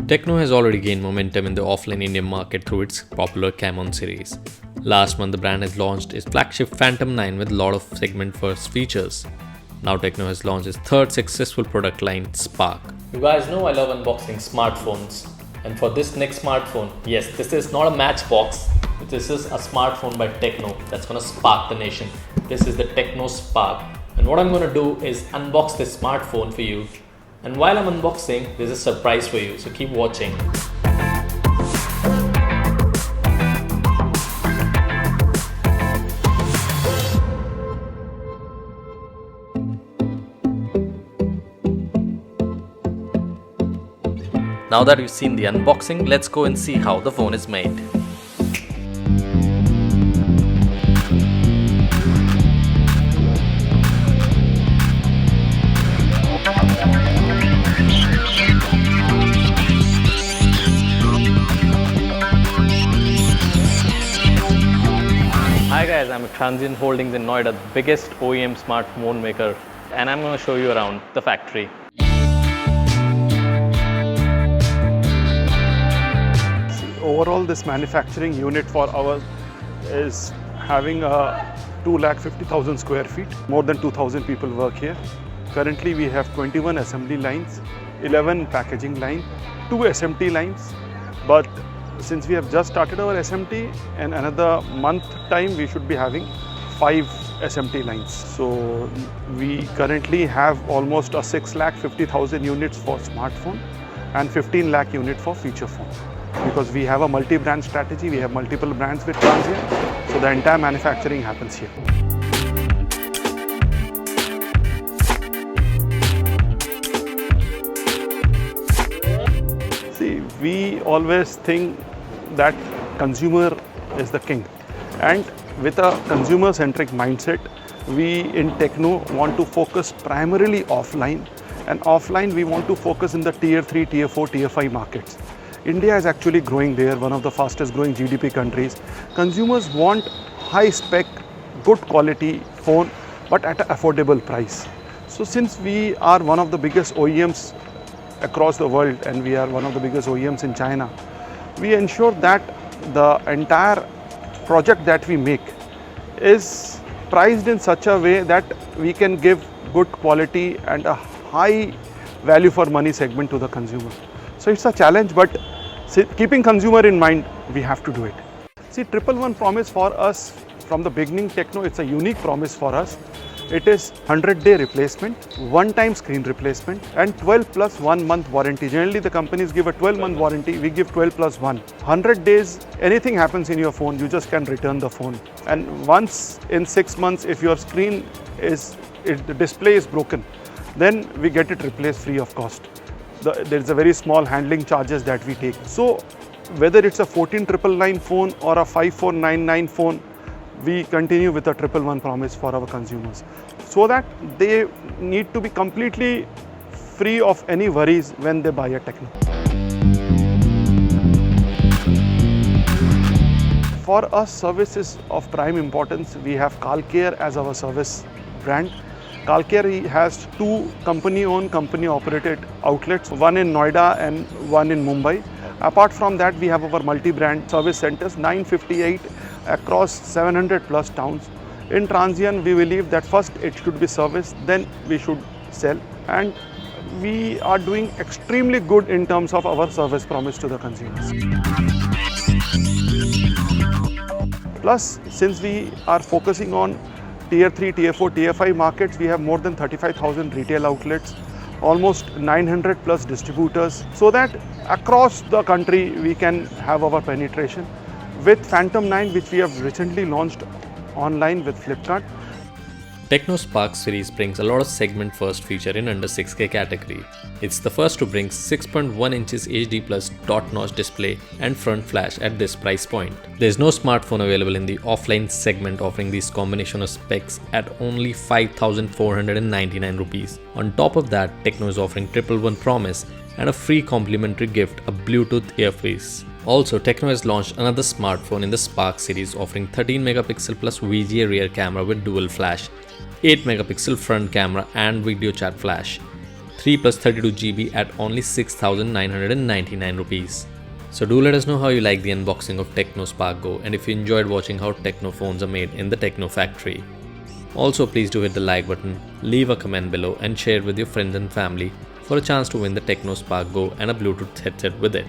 Tecno has already gained momentum in the offline Indian market through its popular Camon series. Last month, the brand has launched its flagship Phantom 9 with a lot of segment-first features. Now Tecno has launched its third successful product line, Spark. You guys know I love unboxing smartphones. And for this next smartphone, yes, this is not a matchbox. This is a smartphone by Tecno that's going to spark the nation. This is the Tecno Spark. And what I'm going to do is unbox this smartphone for you. And while I'm unboxing, there's a surprise for you, so keep watching. Now that we've seen the unboxing, let's go and see how the phone is made. Hi guys, I'm a Transient Holdings in Noida, the biggest OEM smartphone maker, and I'm going to show you around the factory. Overall, this manufacturing unit for ours is having a 250,000 square feet. More than 2,000 people work here. Currently, we have 21 assembly lines, 11 packaging lines, 2 SMT lines. But since we have just started our SMT, in another month time, we should be having 5 SMT lines. So we currently have almost a 650,000 units for smartphone and 15 lakh unit for feature phone. Because we have a multi-brand strategy, we have multiple brands with Transient, so the entire manufacturing happens here. See, we always think that consumer is the king, and with a consumer-centric mindset, we in Tecno want to focus primarily offline, and offline we want to focus in the tier 3, tier 4, tier 5 markets. India is actually growing there, one of the fastest growing GDP countries. Consumers want high spec, good quality phone, but at an affordable price. So since we are one of the biggest OEMs across the world, and we are one of the biggest OEMs in China, we ensure that the entire project that we make is priced in such a way that we can give good quality and a high value for money segment to the consumer. So it's a challenge, but keeping consumer in mind, we have to do it. See, 111 promise for us from the beginning, Tecno, it's a unique promise for us. It is 100-day replacement, one-time screen replacement, and 12 plus 1 month warranty. Generally, the companies give a 12-month warranty, we give 12 plus 1. 100 days, anything happens in your phone, you just can return the phone. And once in 6 months, if your screen the display is broken, then we get it replaced free of cost. There is a very small handling charges that we take. So whether it's a 14999 phone or a 5499 phone, we continue with a 111 promise for our consumers, so that they need to be completely free of any worries when they buy a Tecno. For us, service is of prime importance. We have CalCare as our service brand. CalCare has 2 company-owned, company-operated outlets, one in Noida and one in Mumbai. Apart from that, we have our multi-brand service centers, 958 across 700 plus towns. In Transient, we believe that first it should be serviced, then we should sell. And we are doing extremely good in terms of our service promise to the consumers. Plus, since we are focusing on tier 3, tier 4, tier 5 markets, we have more than 35,000 retail outlets, almost 900 plus distributors, so that across the country we can have our penetration. With Phantom 9, which we have recently launched online with Flipkart. Tecno Spark series brings a lot of segment first feature in under 6K category. It's the first to bring 6.1 inches HD plus dot notch display and front flash at this price point. There's no smartphone available in the offline segment offering this combination of specs at only 5,499 rupees. On top of that, Tecno is offering 111 promise and a free complimentary gift, a Bluetooth earpiece. Also, Tecno has launched another smartphone in the Spark series offering 13 megapixel plus VGA rear camera with dual flash, 8 megapixel front camera and video chat flash. 3 plus 32 GB at only 6,999 rupees. So do let us know how you like the unboxing of Tecno Spark Go and if you enjoyed watching how Tecno phones are made in the Tecno factory. Also, please do hit the like button, leave a comment below and share with your friends and family for a chance to win the Tecno Spark Go and a Bluetooth headset with it.